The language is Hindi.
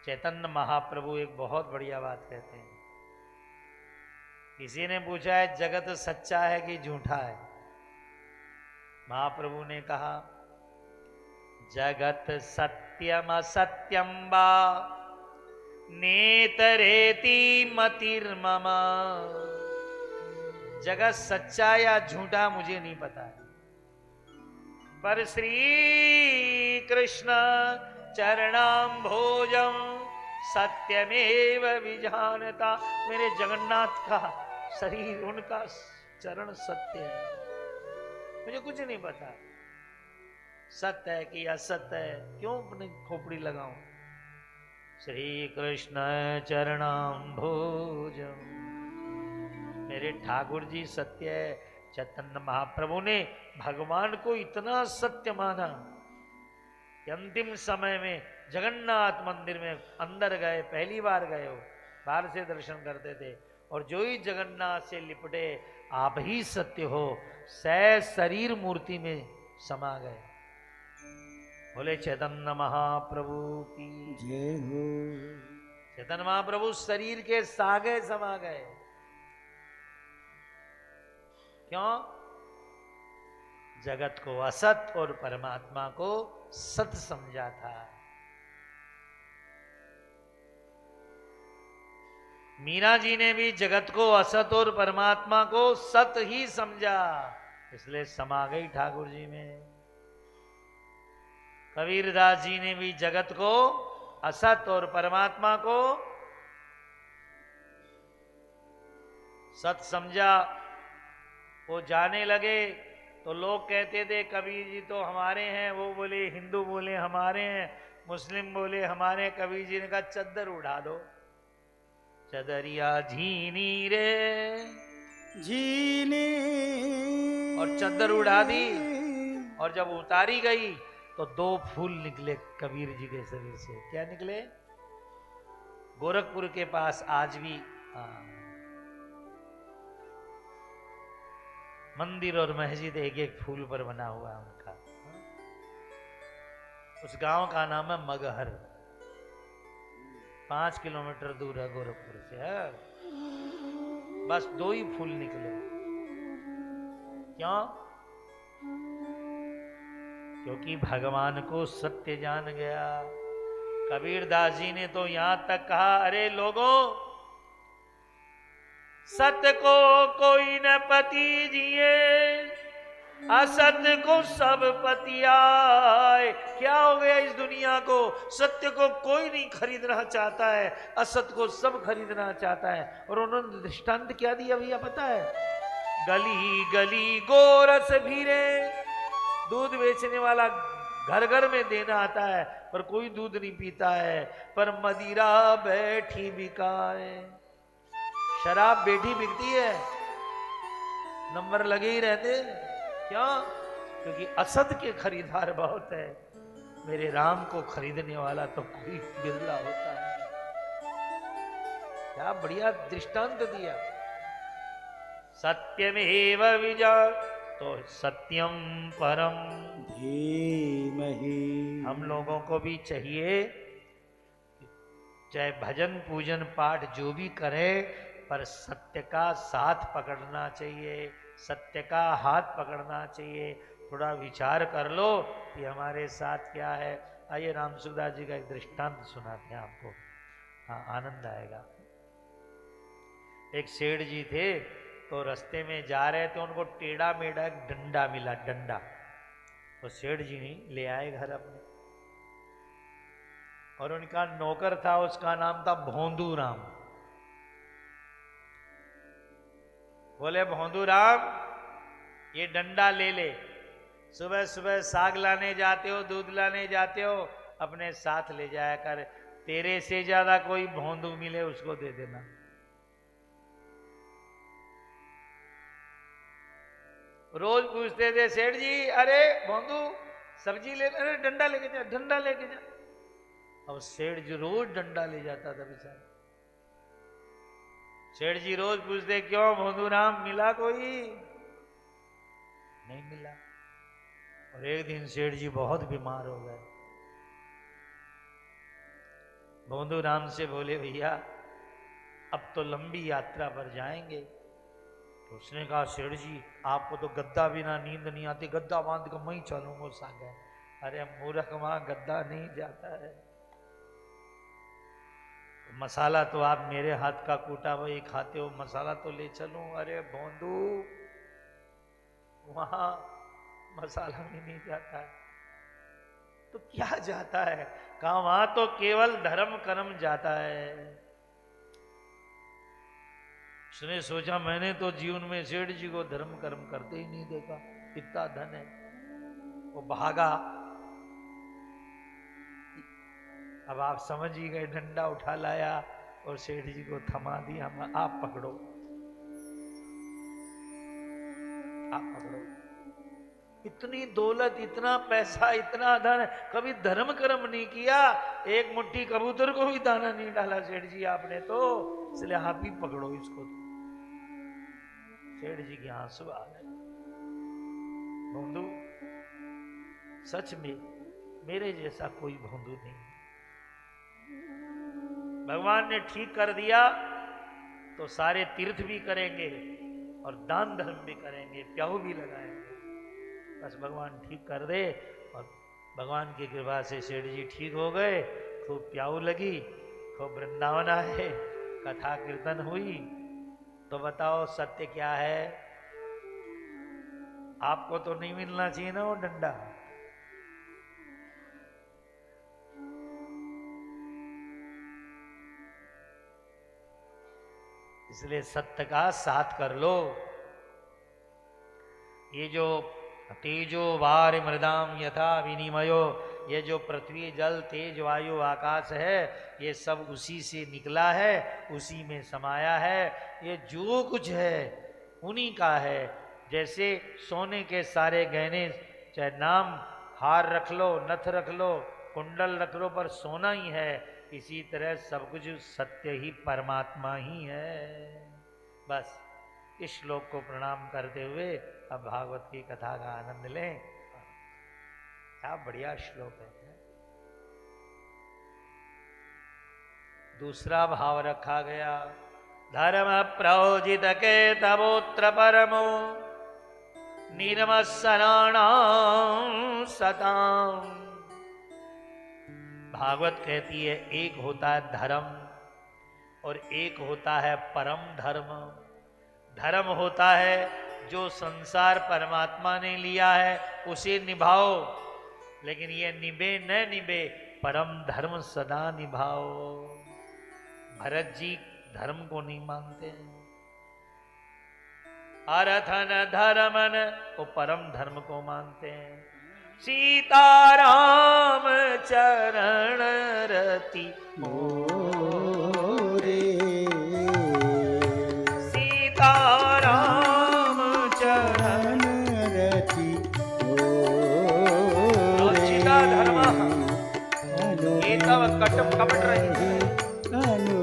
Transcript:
चैतन्य महाप्रभु एक बहुत बढ़िया बात कहते हैं। किसी ने पूछा है जगत सच्चा है कि झूठा है? महाप्रभु ने कहा जगत सत्यम असत्यम वा नेतरेति मतिर्मम। जगत सच्चा या झूठा मुझे नहीं पता है, पर श्री कृष्ण चरणाम्भोजम सत्यमेव विजानता। मेरे जगन्नाथ का शरीर, उनका चरण सत्य है, मुझे कुछ नहीं पता सत्य है कि असत्य है, क्यों अपनी खोपड़ी लगाऊं। श्री कृष्ण चरणाम्भोजम, मेरे ठाकुर जी सत्य है। चैतन्य महाप्रभु ने भगवान को इतना सत्य माना कि अंतिम समय में जगन्नाथ मंदिर में अंदर गए, पहली बार गए हो, बाहर से दर्शन करते थे, और जो ही जगन्नाथ से लिपटे आप ही सत्य हो, सह शरीर मूर्ति में समा गए। बोले चैतन्य महाप्रभु की जय हो। चैतन्य महाप्रभु शरीर के सागे समा गए। क्यों? जगत को असत और परमात्मा को सत समझा था। मीरा जी ने भी जगत को असत और परमात्मा को सत ही समझा, इसलिए समा गई ठाकुर जी में। कबीरदास जी ने भी जगत को असत और परमात्मा को सत समझा। वो जाने लगे तो लोग कहते थे कबीर जी तो हमारे हैं, वो बोले हिंदू बोले हमारे हैं, मुस्लिम बोले हमारे। कबीर जी ने कहा चद्दर उड़ा दो, चदरिया झीनी रे जीने, और चद्दर उड़ा दी, और जब उतारी गई तो दो फूल निकले कबीर जी के शरीर से। क्या निकले? गोरखपुर के पास आज भी मंदिर और मस्जिद एक एक फूल पर बना हुआ है उनका। उस गांव का नाम है मगहर, 5 किलोमीटर दूर है गोरखपुर से है। बस दो ही फूल निकले। क्यों? क्योंकि भगवान को सत्य जान गया। कबीरदास जी ने तो यहां तक कहा अरे लोगों, सत्य को कोई न पति जिए, असत्य को सब पति आए। क्या हो गया इस दुनिया को? सत्य को कोई नहीं खरीदना चाहता है, असत्य को सब खरीदना चाहता है। और उन्होंने दृष्टांत क्या दिया भैया पता है? गली गली गोरस भीरे, दूध बेचने वाला घर घर में देना आता है, पर कोई दूध नहीं पीता है। पर मदिरा बैठी बिकाए, शराब बैठी बिकती है, नंबर लगे ही रहते। क्यों? क्योंकि असत के खरीदार बहुत है, मेरे राम को खरीदने वाला तो कोई बिरला होता है। क्या बढ़िया दृष्टांत दिया। सत्यमेव विजा, तो सत्यम परम धीमहि। हम लोगों को भी चाहिए, चाहे भजन पूजन पाठ जो भी करें, पर सत्य का साथ पकड़ना चाहिए, सत्य का हाथ पकड़ना चाहिए। थोड़ा विचार कर लो कि हमारे साथ क्या है। आइए रामसुखदास जी का एक दृष्टांत सुनाते हैं आपको, हाँ आनंद आएगा। एक सेठ जी थे, तो रास्ते में जा रहे थे, उनको टेढ़ा मेढ़ा एक डंडा मिला, डंडा। तो सेठ जी नहीं ले आए घर अपने, और उनका नौकर था, उसका नाम था भोंदू राम। बोले भोंदू राम ये डंडा ले ले, सुबह सुबह साग लाने जाते हो, दूध लाने जाते हो, अपने साथ ले जाया कर। तेरे से ज्यादा कोई भोंदू मिले उसको दे देना। रोज पूछते थे सेठ जी, अरे भोंदू सब्जी ले, अरे डंडा लेके जा, डंडा लेके जा। अब सेठ जी रोज डंडा ले जाता था बेचारा। सेठ जी रोज पूछते क्यों भोंदू राम मिला कोई? नहीं मिला। और एक दिन सेठ जी बहुत बीमार हो गए। भोंदू राम से बोले भैया अब तो लंबी यात्रा पर जाएंगे। तो उसने कहा सेठ जी आपको तो गद्दा बिना नींद नहीं आती, गद्दा बांध कर मैं ही चलूंगा सागर। अरे मूर्ख वहां गद्दा नहीं जाता है। मसाला तो आप मेरे हाथ का कूटा वही खाते हो, मसाला तो ले चलूं। अरे भोंदू वहां मसाला भी नहीं जाता है तो क्या जाता है? कहा वहां तो केवल धर्म कर्म जाता है। उसने सोचा मैंने तो जीवन में सेठ जी को धर्म कर्म करते ही नहीं देखा, इतना धन है। वो भागा। अब आप समझ ही गए, डंडा उठा लाया और सेठ जी को थमा दिया, आप पकड़ो, आप पकड़ो। इतनी दौलत, इतना पैसा, इतना धन, कभी धर्म कर्म नहीं किया, एक मुट्ठी कबूतर को भी दाना नहीं डाला सेठ जी आपने तो, इसलिए आप ही पकड़ो इसको। सेठ जी के आंसू आ गए। भोंदू सच में मेरे जैसा कोई भोंदू नहीं। भगवान ने ठीक कर दिया तो सारे तीर्थ भी करेंगे और दान धर्म भी करेंगे, प्याऊ भी लगाएंगे। बस भगवान ठीक कर दे। और भगवान की कृपा से सेठ जी ठीक हो गए। खूब प्याऊ लगी, खूब वृंदावन आए, कथा कीर्तन हुई। तो बताओ सत्य क्या है? आपको तो नहीं मिलना चाहिए ना वो डंडा। इसलिए सत्य का साथ कर लो। ये जो तेजो वार मृदाम यथा विनिमयो, ये जो पृथ्वी जल तेज वायु आकाश है, ये सब उसी से निकला है, उसी में समाया है। ये जो कुछ है उन्हीं का है। जैसे सोने के सारे गहने, चाहे नाम हार रख लो, नथ रख लो, कुंडल रख लो, पर सोना ही है। इसी तरह सब कुछ सत्य ही परमात्मा ही है। बस इस श्लोक को प्रणाम करते हुए अब भागवत की कथा का आनंद लें। क्या बढ़िया श्लोक है। दूसरा भाव रखा गया, धर्म प्रोजित के तवोत्र परमो निर्मत्सराणां सताम्। भागवत कहती है एक होता है धर्म और एक होता है परम धर्म। धर्म होता है जो संसार परमात्मा ने लिया है उसे निभाओ, लेकिन ये निभे न निभे, परम धर्म सदा निभाओ। भरत जी धर्म को नहीं मानते हैं, अरथन धर्मन वो परम धर्म को मानते हैं। सीताराम चरण रति मोरे, सीताराम चरण रति मोरे, धर्म ये तब कपट रही अनु